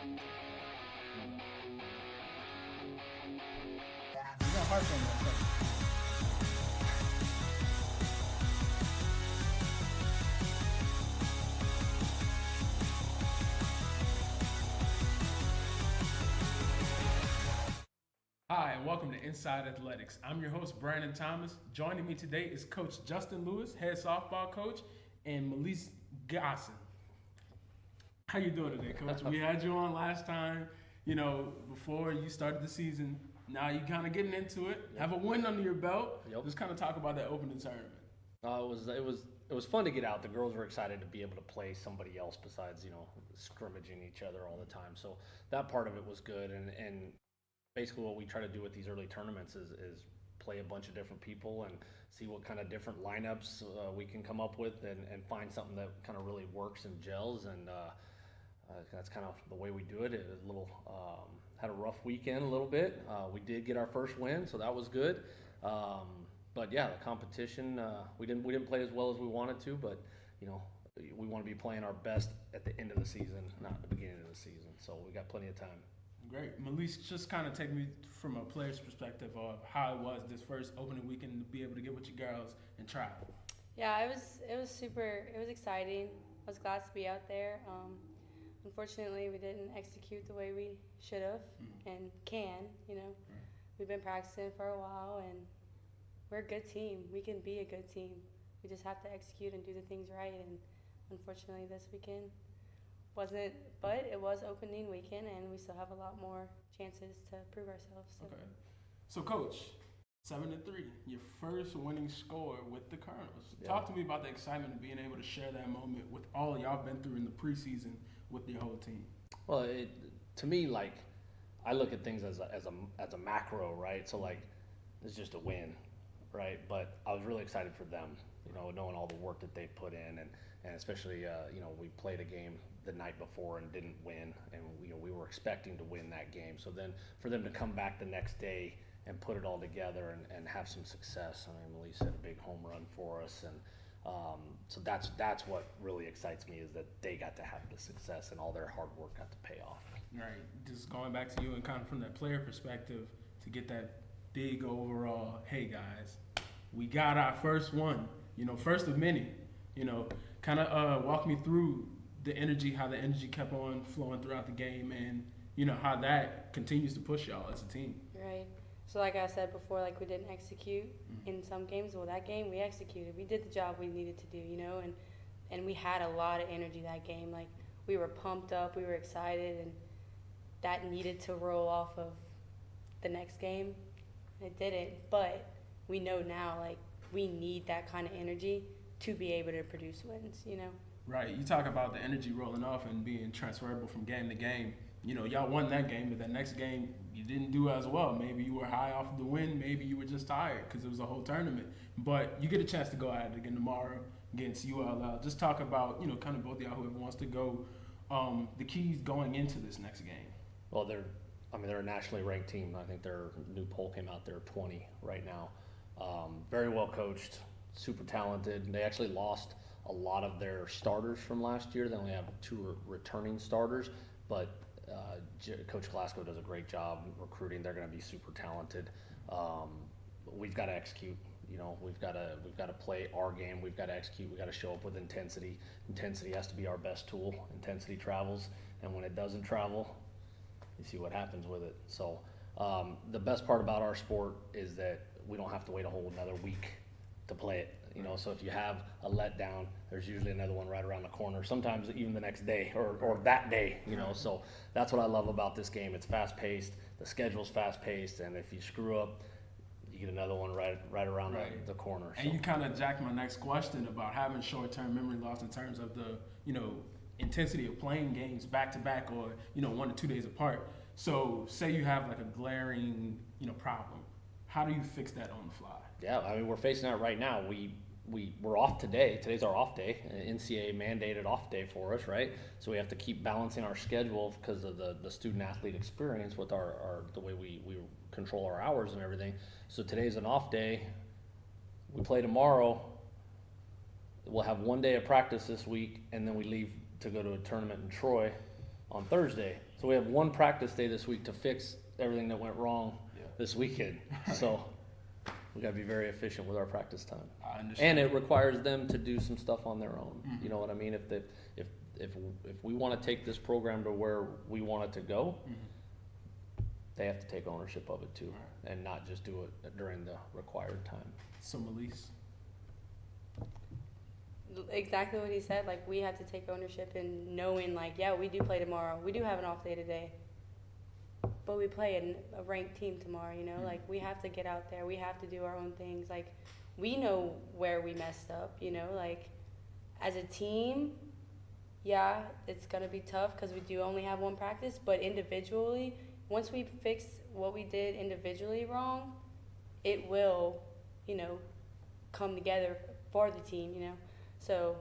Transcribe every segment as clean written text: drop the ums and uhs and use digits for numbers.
You got heart on that. Hi, and welcome to Inside Athletics. I'm your host, Brandon Thomas. Joining me today is Coach Justin Lewis, head softball coach, and Melise Gosson. How you doing today, Coach? We had you on last time, before you started the season. Now you kind of getting into it. Have a win under your belt. Yep. Just kind of talk about that opening tournament. It was fun to get out. The girls were excited to be able to play somebody else besides scrimmaging each other all the time. So that part of it was good. And basically what we try to do with these early tournaments is play a bunch of different people and see what kind of different lineups we can come up with and find something that kind of really works and gels. And that's kind of the way we do it. It was a little had a rough weekend a little bit. We did get our first win, so that was good. But yeah, the competition we didn't play as well as we wanted to, but we want to be playing our best at the end of the season, not the beginning of the season. So we got plenty of time. Great. Melise, just kind of take me from a player's perspective of how it was this first opening weekend to be able to get with your girls and try. Yeah, it was exciting. I was glad to be out there. Unfortunately, we didn't execute the way we should have and can. We've been practicing for a while, and we're a good team. We can be a good team. We just have to execute and do the things right. And unfortunately, this weekend wasn't, but it was opening weekend, and we still have a lot more chances to prove ourselves. So. Okay. So, Coach, 7-3, your first winning score with the Colonels. Yeah. Talk to me about the excitement of being able to share that moment with all y'all been through in the preseason with your whole team. Well, to me, like, I look at things as a macro, right? So like, it's just a win, right? But I was really excited for them, knowing all the work that they put in, and especially, we played a game the night before and didn't win, and we were expecting to win that game. So then for them to come back the next day and put it all together and have some success. I mean, Melise had a big home run for us, and so that's what really excites me, is that they got to have the success and all their hard work got to pay off. Right. Just going back to you and kind of from that player perspective to get that big overall, hey guys, we got our first one, first of many, kind of walk me through the energy, how the energy kept on flowing throughout the game, and how that continues to push y'all as a team. Right. So like I said before, like we didn't execute in some games. Well, that game we executed. We did the job we needed to do, and we had a lot of energy that game. Like we were pumped up, we were excited, and that needed to roll off of the next game. It didn't, but we know now, like we need that kind of energy to be able to produce wins, Right. You talk about the energy rolling off and being transferable from game to game. Y'all won that game, but that next game you didn't do as well. Maybe you were high off of the win. Maybe you were just tired because it was a whole tournament. But you get a chance to go at it again tomorrow against ULL. Just talk about, kind of both of y'all, whoever wants to go, the keys going into this next game. Well, they're a nationally ranked team. I think their new poll came out. They're 20 right now. Very well coached, super talented. They actually lost a lot of their starters from last year. They only have 2 returning starters, but Coach Glasgow does a great job recruiting. They're going to be super talented. We've got to execute. We've got to play our game. We've got to execute. We've got to show up with intensity. Intensity has to be our best tool. Intensity travels, and when it doesn't travel, you see what happens with it. So the best part about our sport is that we don't have to wait a whole another week to play it. So if you have a letdown, there's usually another one right around the corner, sometimes even the next day or that day, So that's what I love about this game. It's fast paced, the schedule's fast paced, and if you screw up, you get another one right around the corner. And you kind of jacked my next question about having short-term memory loss in terms of the, intensity of playing games back-to-back or, 1 to 2 days apart. So say you have like a glaring, problem. How do you fix that on the fly? Yeah, we're facing that right now. We're off today. Today's our off day, an NCAA mandated off day for us, right? So we have to keep balancing our schedule because of the student athlete experience with the way we control our hours and everything. So today's an off day. We play tomorrow. We'll have 1 day of practice this week, and then we leave to go to a tournament in Troy on Thursday. So we have one practice day this week to fix everything that went wrong Yeah. this weekend. So we got to be very efficient with our practice time. I understand. And it requires them to do some stuff on their own. Mhm. You know what I mean? If we want to take this program to where we want it to go, Mhm. they have to take ownership of it too, Right. and not just do it during the required time. So Melise, Exactly what he said. Like, we have to take ownership in knowing, like, yeah, we do play tomorrow. We do have an off day today, but we play a ranked team tomorrow. You know, Mhm. like, we have to get out there. We have to do our own things. Like, we know where we messed up. You know, like, as a team, yeah, it's gonna be tough because we do only have one practice. But individually, once we fix what we did individually wrong, it will, you know, come together for the team. You know. So,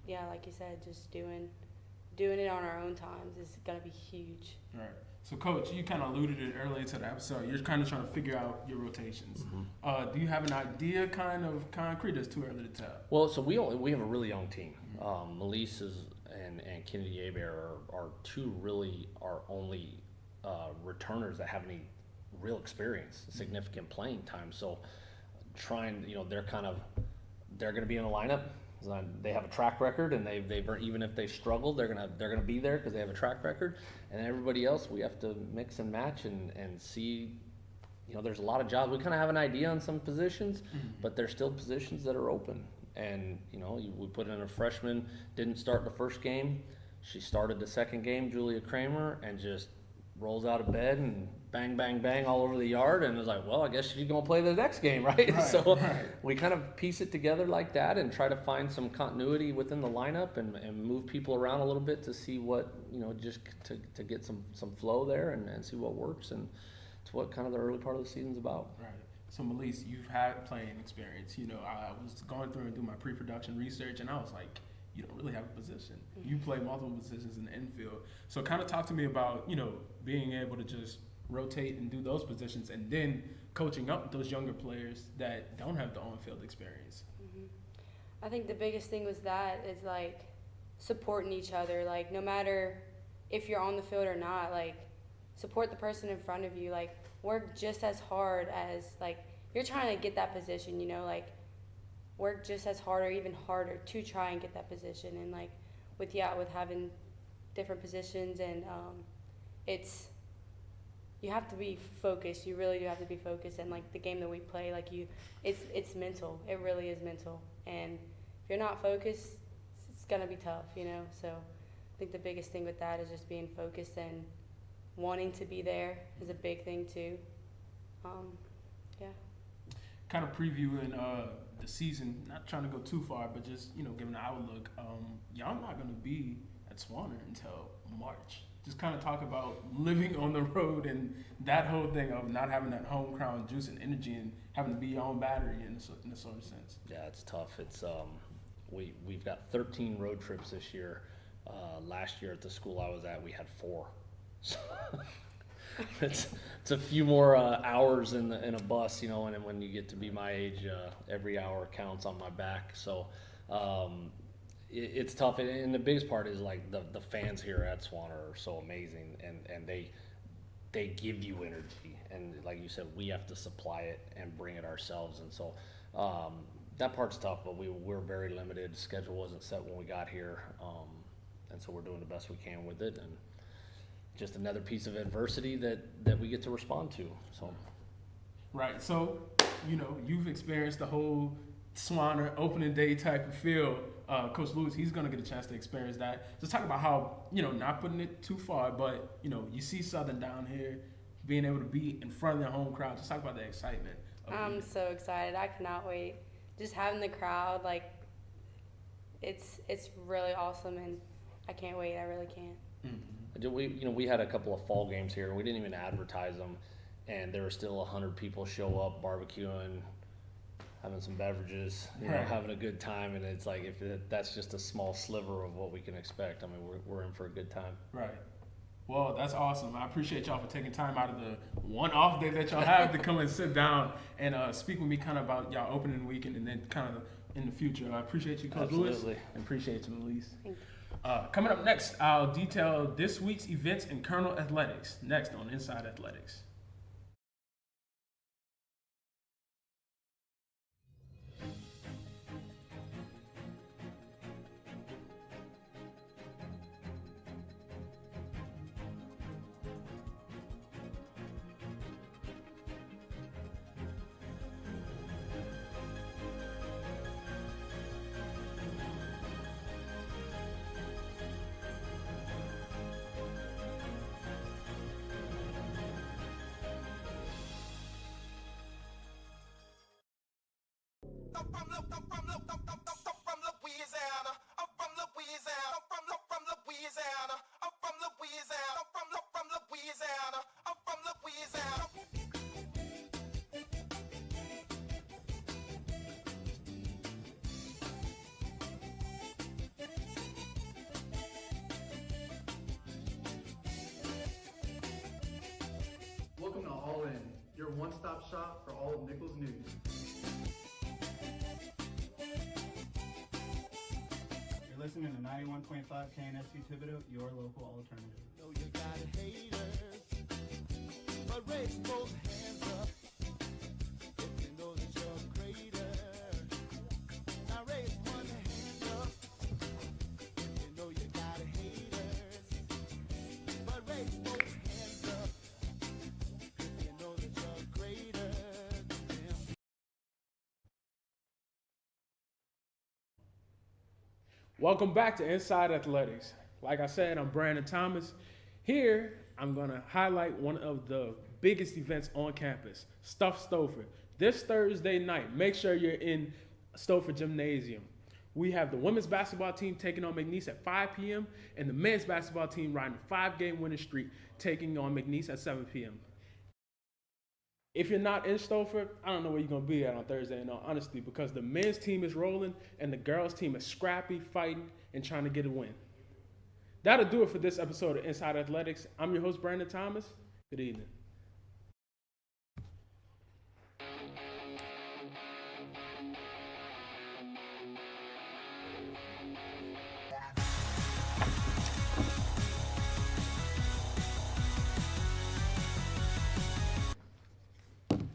yeah, like you said, just doing it on our own times is gonna be huge. all right. So Coach, you kind of alluded it earlier into the episode. You're kind of trying to figure out your rotations. Do you have an idea, kind of concrete? It's too early to tell. Well, so we have a really young team. Melise and Kennedy Abear are two really our only returners that have any real experience, significant playing time. So trying, you know, they're going to be in the lineup. They have a track record, and they've even if they struggle, they're gonna be there because they have a track record. And everybody else, we have to mix and match and see. You know, there's a lot of jobs. We kind of have an idea on some positions, but there's still positions that are open. And you know, we put in a freshman, didn't start the first game. She started the second game, Julia Kramer, and just rolls out of bed and bang, bang, bang all over the yard, and was like, well, I guess she's gonna play the next game, right? So we kind of piece it together like that and try to find some continuity within the lineup and move people around a little bit to see what, you know, just to get some flow there and see what works, and it's what kind of the early part of the season's about. Right. So Melise, you've had playing experience. You know, I was going through and doing my pre-production research, and I was like, you don't really have a position. You play multiple positions in the infield. So kind of talk to me about, you know, being able to just rotate and do those positions, and then coaching up those younger players that don't have the on-field experience. I think the biggest thing was that is like supporting each other. Like, no matter if you're on the field or not, like, support the person in front of you. Like, work just as hard as, like, you're trying to get that position, you know, like, work just as hard or even harder to try and get that position. And like with having different positions, and you have to be focused. You really do have to be focused. And like the game that we play, like it's mental. It really is mental. And if you're not focused, it's gonna be tough, you know. So I think the biggest thing with that is just being focused, and wanting to be there is a big thing too. Yeah. Kind of previewing the season, not trying to go too far, but just, you know, giving an outlook. Y'all not going to be at Swanner until March. Just kind of talk about living on the road and that whole thing of not having that home crowd juice and energy and having to be your own battery in a sort of sense. Yeah, it's tough. It's we've got 13 road trips this year. Last year at the school I was at, we had 4. So it's a few more hours in a bus, you know, and when you get to be my age, every hour counts on my back. So it's tough, and the biggest part is like the fans here at Swanner are so amazing, and they give you energy, and like you said, we have to supply it and bring it ourselves, and so that part's tough, but we're very limited. Schedule wasn't set when we got here, and so we're doing the best we can with it, and just another piece of adversity that we get to respond to. So, right. So, you know, you've experienced the whole Swanner opening day type of feel. Coach Lewis, he's going to get a chance to experience that. Just talk about how, you know, not putting it too far, but, you know, you see Southern down here, being able to be in front of their home crowd. Just talk about the excitement. I'm so excited. I cannot wait. Just having the crowd, like, it's really awesome, and I can't wait. I really can't. Mm-hmm. We had a couple of fall games here, and we didn't even advertise them, and there were still 100 people show up barbecuing, having some beverages, you know, having a good time, and it's like that's just a small sliver of what we can expect. I mean, we're in for a good time. Right. Well, that's awesome. I appreciate y'all for taking time out of the one off day that y'all have to come and sit down and speak with me kind of about y'all opening weekend and then kind of in the future. I appreciate you, Coach Lewis. Absolutely. And appreciate you, Melise. Thank you. Coming up next, I'll detail this week's events in Colonel Athletics. Next on Inside Athletics. Welcome to All In, your one-stop shop for all of Nichols news. You're listening to 91.5 KNSC Thibodeau, your local alternative. Know you got haters, but raise both hands up if you know that you're greater. Now raise one hand up if you know you got haters, but raise both hands up if you know that you're greater than them. Welcome back to Inside Athletics. Like I said, I'm Brandon Thomas. Here, I'm going to highlight one of the biggest events on campus, Stuff Stouffer. This Thursday night, make sure you're in Stouffer Gymnasium. We have the women's basketball team taking on McNeese at 5 p.m. and the men's basketball team riding a 5-game winning streak taking on McNeese at 7 p.m. If you're not in Stouffer, I don't know where you're going to be at on Thursday, in all honesty, because the men's team is rolling and the girls' team is scrappy, fighting, and trying to get a win. That'll do it for this episode of Inside Athletics. I'm your host, Brandon Thomas. Good evening.